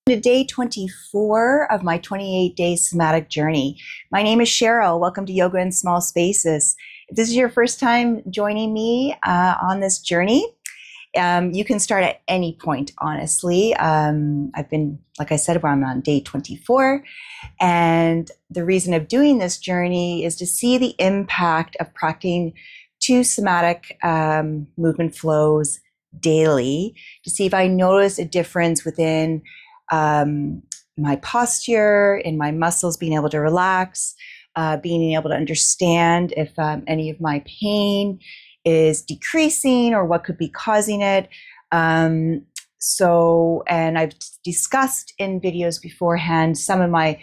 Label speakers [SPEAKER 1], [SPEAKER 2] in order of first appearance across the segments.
[SPEAKER 1] To day 24 of my 28-day somatic journey. My name is Cheryl. Welcome to Yoga in Small Spaces. If this is your first time joining me on this journey, you can start at any point, honestly. I've been, like I said, I'm on day 24. And the reason of doing this journey is to see the impact of practicing 2 somatic movement flows daily, to see if I notice a difference within my posture, in my muscles being able to relax, being able to understand if any of my pain is decreasing or what could be causing it. And I've discussed in videos beforehand some of my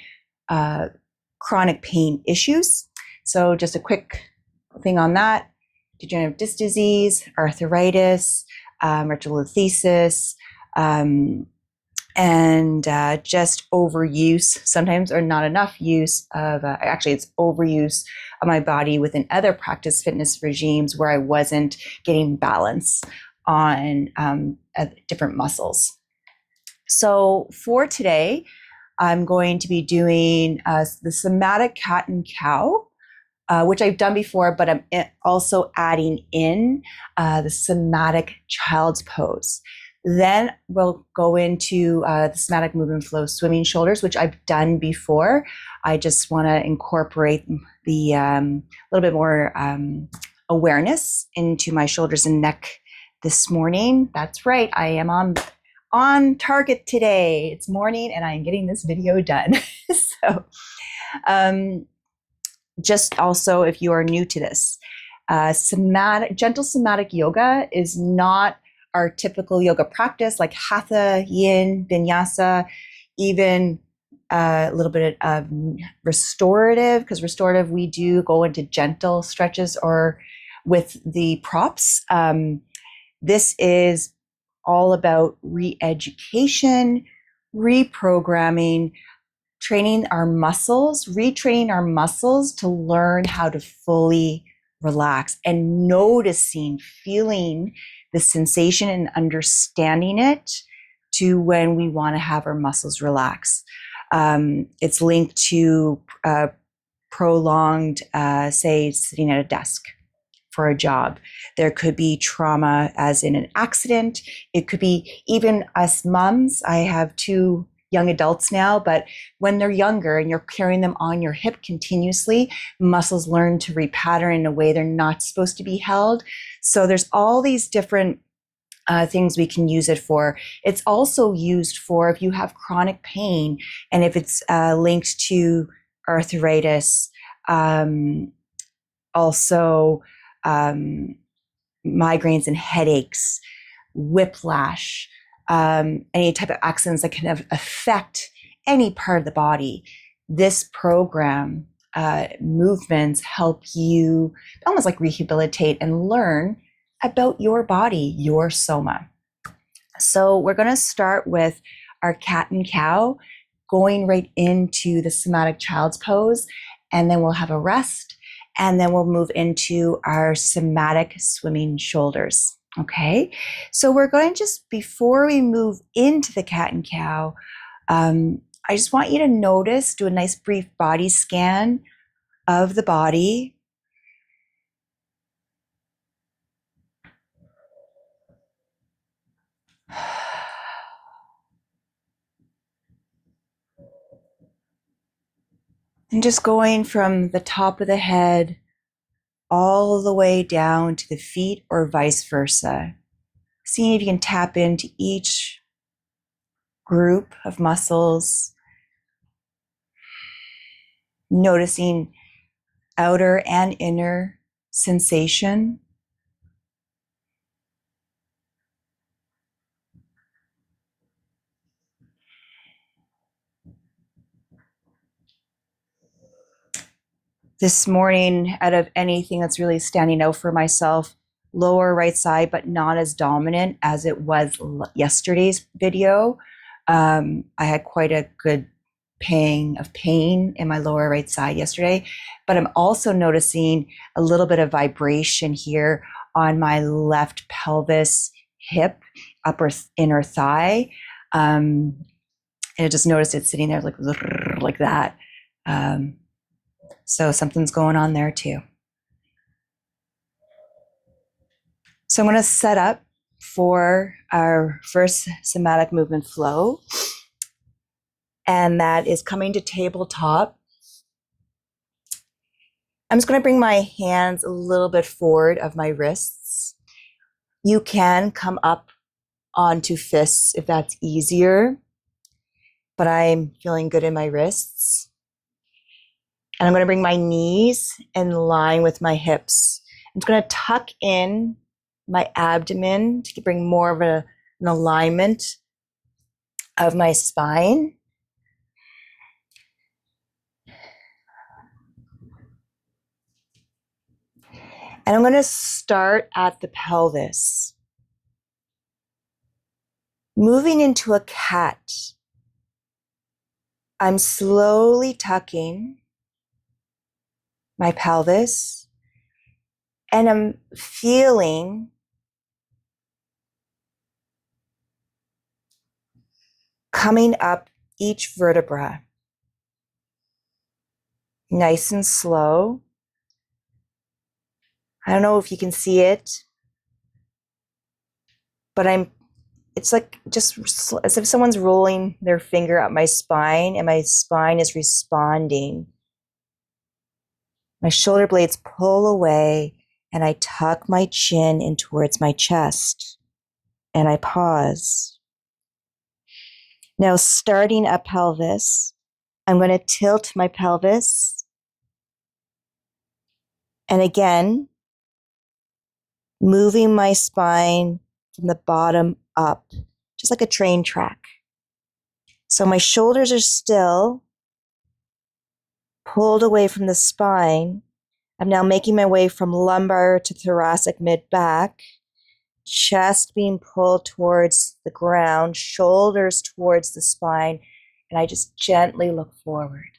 [SPEAKER 1] chronic pain issues. So just a quick thing on that: degenerative disc disease, arthritis, reticulolisthesis, and just overuse sometimes, or not enough use of, actually it's overuse of my body within other practice fitness regimes where I wasn't getting balance on different muscles. So for today, I'm going to be doing the somatic cat and cow, which I've done before, but I'm also adding in the somatic child's pose. Then we'll go into the somatic movement flow swimming shoulders, which I've done before. I just want to incorporate the little bit more awareness into my shoulders and neck this morning. That's right, I am on target today. It's morning and I'm getting this video done. So just also, if you are new to this, gentle somatic yoga is not our typical yoga practice, like hatha, yin, vinyasa, even a little bit of restorative, because restorative, we do go into gentle stretches or with the props. This is all about re-education, reprogramming, training our muscles, retraining our muscles to learn how to fully relax and noticing, feeling the sensation and understanding it to when we want to have our muscles relax. It's linked to prolonged, say, sitting at a desk for a job. There could be trauma as in an accident. It could be even us moms. I have 2 young adults now, but when they're younger and you're carrying them on your hip continuously, muscles learn to repattern in a way they're not supposed to be held. So there's all these different things we can use it for. It's also used for if you have chronic pain and if it's linked to arthritis, also migraines and headaches, whiplash, any type of accidents that can affect any part of the body. This program, movements help you almost like rehabilitate and learn about your body, your soma. So we're going to start with our cat and cow, going right into the somatic child's pose, and then we'll have a rest, and then we'll move into our somatic swimming shoulders. Okay, so we're going to just, before we move into the cat and cow, I just want you to notice, do a nice brief body scan of the body. And just going from the top of the head all the way down to the feet or vice versa. Seeing if you can tap into each group of muscles, noticing outer and inner sensation. This morning, out of anything that's really standing out for myself, lower right side, but not as dominant as it was yesterday's video. I had quite a good pang of pain in my lower right side yesterday, but I'm also noticing a little bit of vibration here on my left pelvis, hip, upper inner thigh. And I just noticed it sitting there like that. So something's going on there too. So I'm going to set up for our first somatic movement flow. And that is coming to tabletop. I'm just going to bring my hands a little bit forward of my wrists. You can come up onto fists if that's easier, but I'm feeling good in my wrists. And I'm going to bring my knees in line with my hips. I'm just going to tuck in my abdomen to bring more of an alignment of my spine. And I'm going to start at the pelvis. Moving into a cat. I'm slowly tucking my pelvis, and I'm feeling coming up each vertebra. Nice and slow. I don't know if you can see it, but it's like just as if someone's rolling their finger up my spine and my spine is responding. My shoulder blades pull away and I tuck my chin in towards my chest and I pause. Now starting up pelvis, I'm going to tilt my pelvis. And again, moving my spine from the bottom up, just like a train track. So my shoulders are still pulled away from the spine. I'm now making my way from lumbar to thoracic mid-back, chest being pulled towards the ground, shoulders towards the spine, and I just gently look forward.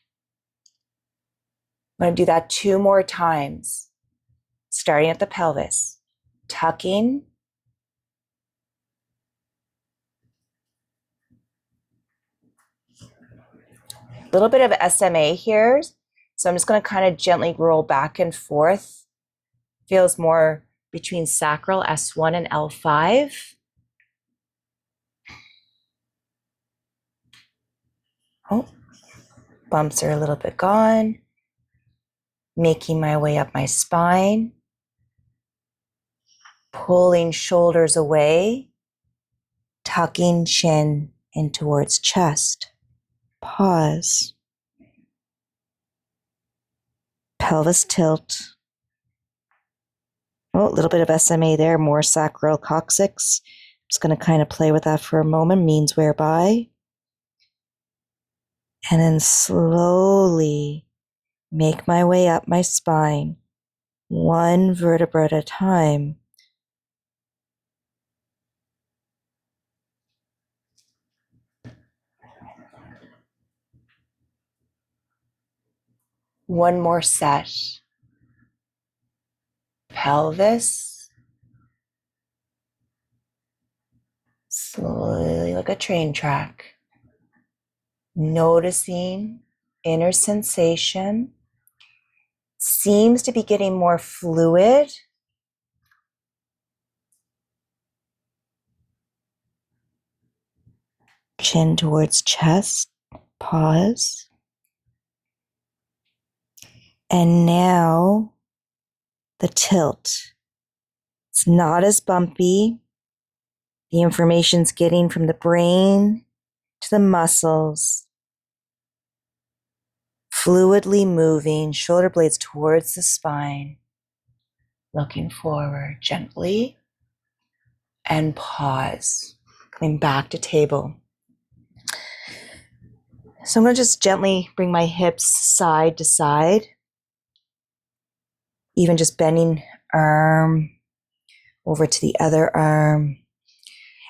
[SPEAKER 1] I'm going to do that 2 more times, starting at the pelvis, tucking, a little bit of SMA here. So I'm just going to kind of gently roll back and forth. Feels more between sacral S1 and L5. Oh, bumps are a little bit gone. Making my way up my spine. Pulling shoulders away. Tucking chin in towards chest. Pause. Pelvis tilt. Oh, a little bit of SMA there, more sacral coccyx. Just going to kind of play with that for a moment, means whereby. And then slowly make my way up my spine, 1 vertebra at a time. One more set. Pelvis. Slowly like a train track. Noticing inner sensation. Seems to be getting more fluid. Chin towards chest. Pause. And now the tilt. It's not as bumpy. The information's getting from the brain to the muscles. Fluidly moving, shoulder blades towards the spine. Looking forward gently. And pause. Coming back to table. So I'm going to just gently bring my hips side to side. Even just bending arm over to the other arm.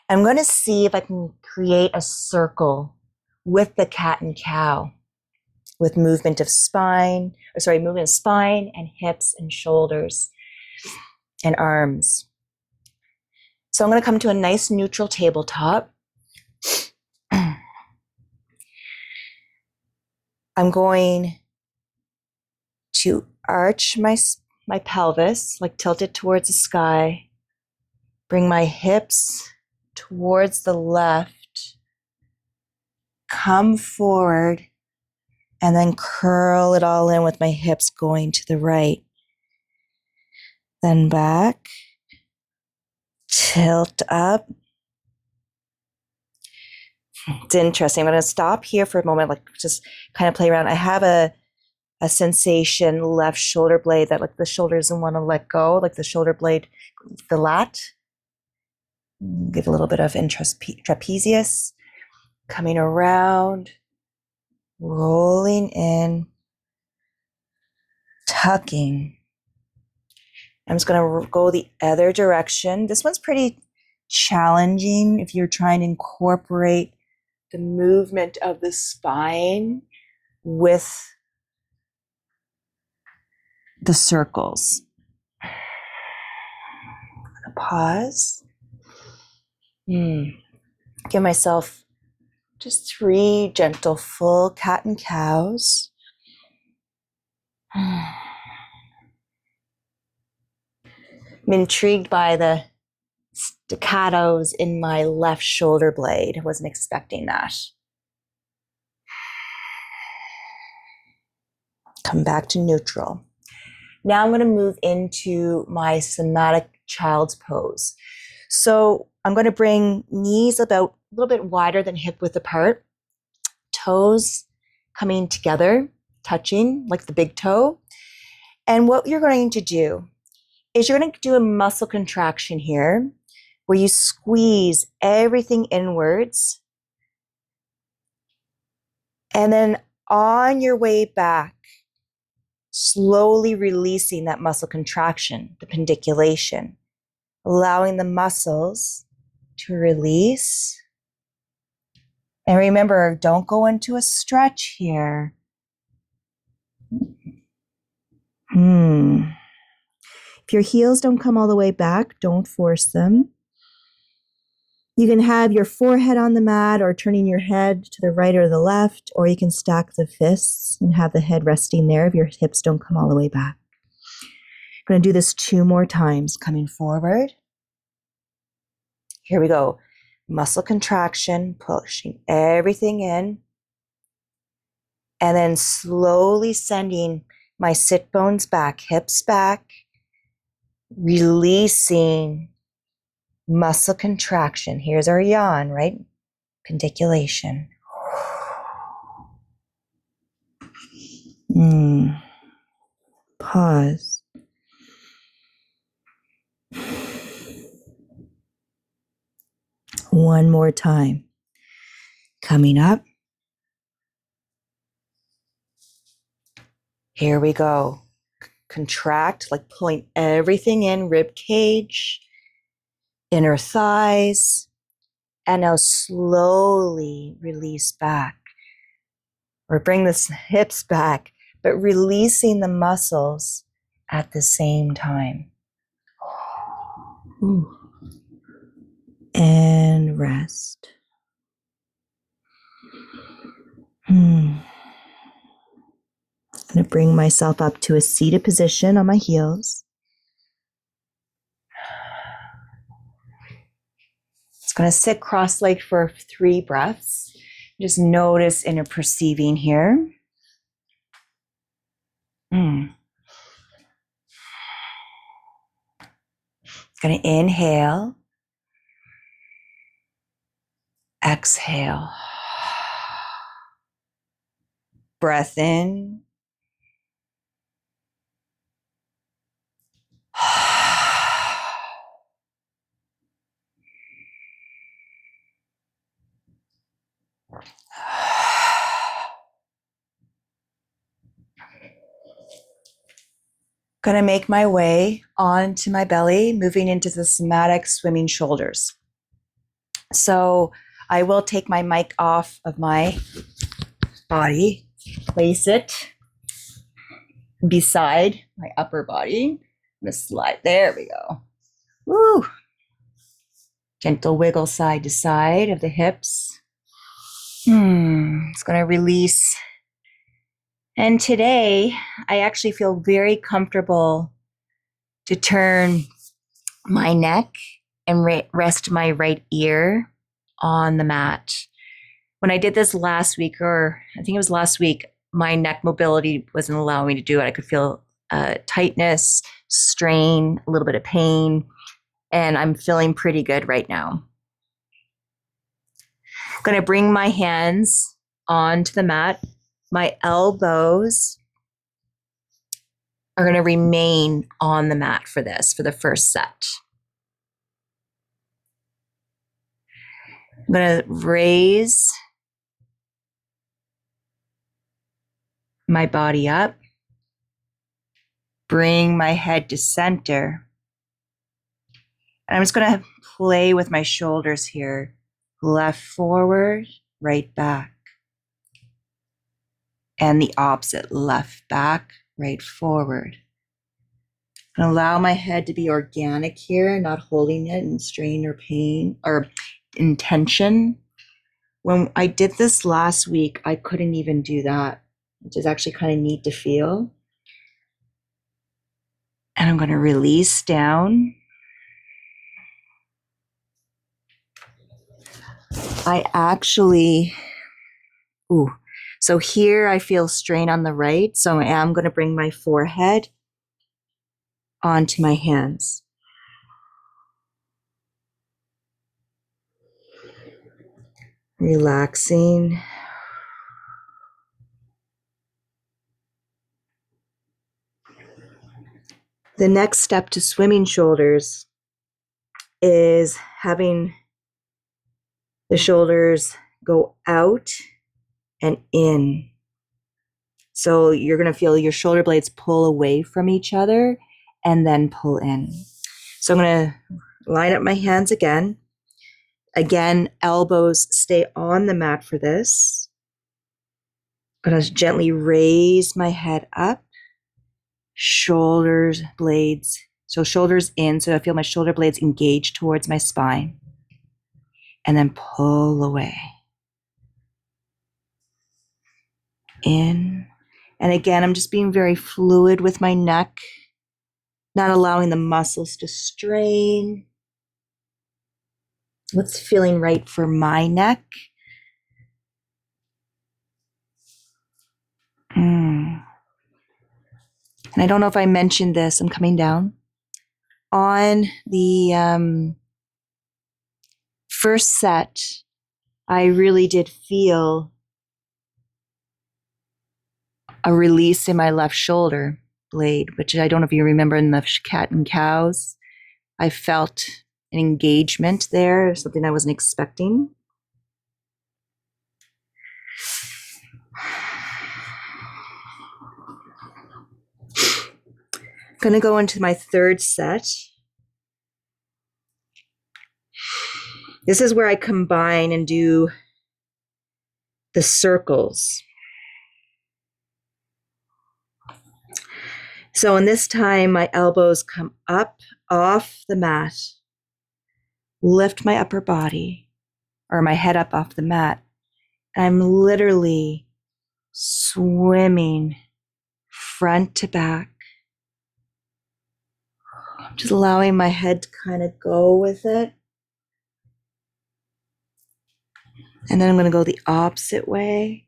[SPEAKER 1] I'm going to see if I can create a circle with the cat and cow with movement of spine and hips and shoulders and arms. So I'm going to come to a nice neutral tabletop. I'm going to arch my pelvis, like tilt it towards the sky. Bring my hips towards the left. Come forward and then curl it all in with my hips going to the right. Then back. Tilt up. It's interesting. I'm going to stop here for a moment, like just kind of play around. I have a sensation left shoulder blade that like the shoulder doesn't want to let go, like the shoulder blade, the lat. Give a little bit of trapezius. Coming around, rolling in, tucking. I'm just going to go the other direction. This one's pretty challenging if you're trying to incorporate the movement of the spine with the circles. I'm gonna pause. Give myself just 3 gentle, full cat and cows. I'm intrigued by the staccatos in my left shoulder blade. I wasn't expecting that. Come back to neutral. Now I'm going to move into my somatic child's pose. So I'm going to bring knees about a little bit wider than hip width apart, toes coming together, touching like the big toe. And what you're going to do is you're going to do a muscle contraction here where you squeeze everything inwards. And then on your way back, slowly releasing that muscle contraction, the pendiculation, allowing the muscles to release. And remember, don't go into a stretch here. If your heels don't come all the way back, don't force them. You can have your forehead on the mat or turning your head to the right or the left, or you can stack the fists and have the head resting there if your hips don't come all the way back. I'm going to do this 2 more times, coming forward. Here we go. Muscle contraction, pushing everything in. And then slowly sending my sit bones back, hips back, releasing muscle contraction. Here's our yawn, right? Pendiculation. Pause. One more time. Coming up. Here we go. Contract, like pulling everything in, rib cage, inner thighs, and now slowly release back. Or bring the hips back, but releasing the muscles at the same time. And rest. I'm going to bring myself up to a seated position on my heels. It's going to sit cross-legged for 3 breaths. Just notice inner perceiving here. It's going to inhale. Exhale. Breath in. Going to make my way onto my belly, moving into the Somatic Swimming Shoulders. So I will take my mic off of my body, place it beside my upper body. I'm going to slide. There we go. Woo! Gentle wiggle side to side of the hips. It's going to release And today, I actually feel very comfortable to turn my neck and rest my right ear on the mat. When I did this last week, or I think it was last week, my neck mobility wasn't allowing me to do it. I could feel tightness, strain, a little bit of pain, and I'm feeling pretty good right now. I'm going to bring my hands onto the mat. My elbows are going to remain on the mat for the first set. I'm going to raise my body up, bring my head to center. And I'm just going to play with my shoulders here. Left forward, right back. And the opposite, left back, right forward. And allow my head to be organic here, not holding it in strain or pain or in tension. When I did this last week, I couldn't even do that, which is actually kind of neat to feel. And I'm going to release down. So here I feel strain on the right. So I am going to bring my forehead onto my hands. Relaxing. The next step to swimming shoulders is having the shoulders go out and in. So you're going to feel your shoulder blades pull away from each other and then pull in. So I'm going to line up my hands again. Again, elbows stay on the mat for this. I'm going to gently raise my head up. Shoulders, blades. So shoulders in, so I feel my shoulder blades engage towards my spine. And then pull away. In. And again, I'm just being very fluid with my neck, not allowing the muscles to strain. What's feeling right for my neck? And I don't know if I mentioned this, I'm coming down. On the first set, I really did feel a release in my left shoulder blade, which I don't know if you remember in the cat and cows. I felt an engagement there, something I wasn't expecting. I'm going to go into my third set. This is where I combine and do the circles. So in this time, my elbows come up off the mat, lift my upper body or my head up off the mat. I'm literally swimming front to back. Just allowing my head to kind of go with it. And then I'm going to go the opposite way.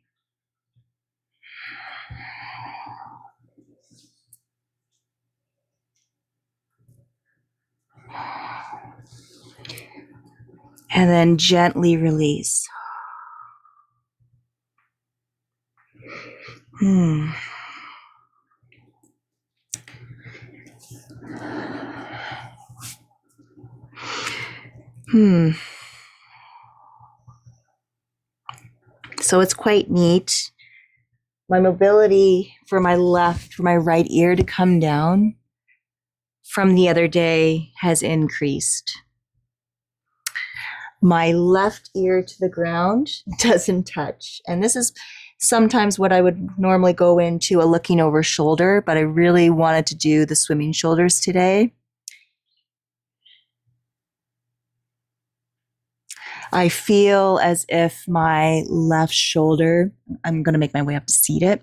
[SPEAKER 1] And then gently release. So it's quite neat. My mobility for my right ear to come down from the other day has increased. My left ear to the ground doesn't touch. And this is sometimes what I would normally go into a looking over shoulder, but I really wanted to do the swimming shoulders today. I feel as if my left shoulder, I'm going to make my way up to seat it.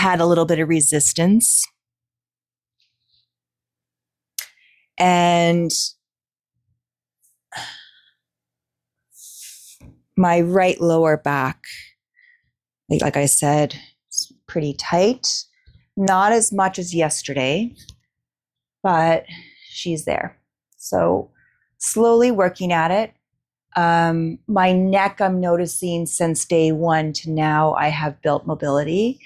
[SPEAKER 1] had a little bit of resistance. And my right lower back, like I said, is pretty tight. Not as much as yesterday, but she's there. So slowly working at it. My neck, I'm noticing since day one to now, I have built mobility,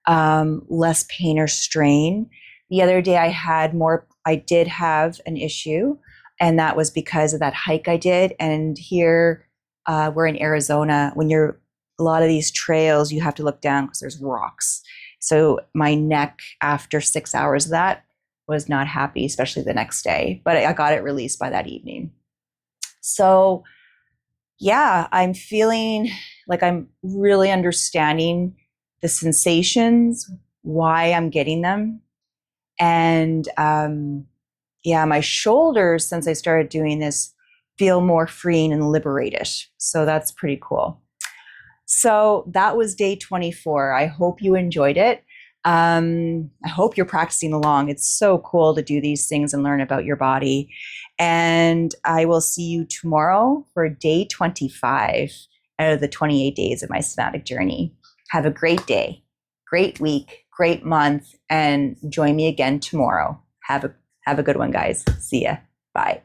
[SPEAKER 1] less pain or strain. The other day I did have an issue, and that was because of that hike I did. And here we're in Arizona. When you're a lot of these trails, you have to look down because there's rocks. So my neck after 6 hours of that was not happy, especially the next day, but I got it released by that evening. So yeah, I'm feeling like I'm really understanding the sensations, why I'm getting them. And yeah, my shoulders, since I started doing this, feel more freeing and liberated. So that's pretty cool. So that was day 24. I hope you enjoyed it. I hope you're practicing along. It's so cool to do these things and learn about your body. And I will see you tomorrow for day 25 out of the 28 days of my somatic journey. Have a great day, great week, great month, and join me again tomorrow. Have a good one, guys. See ya. Bye.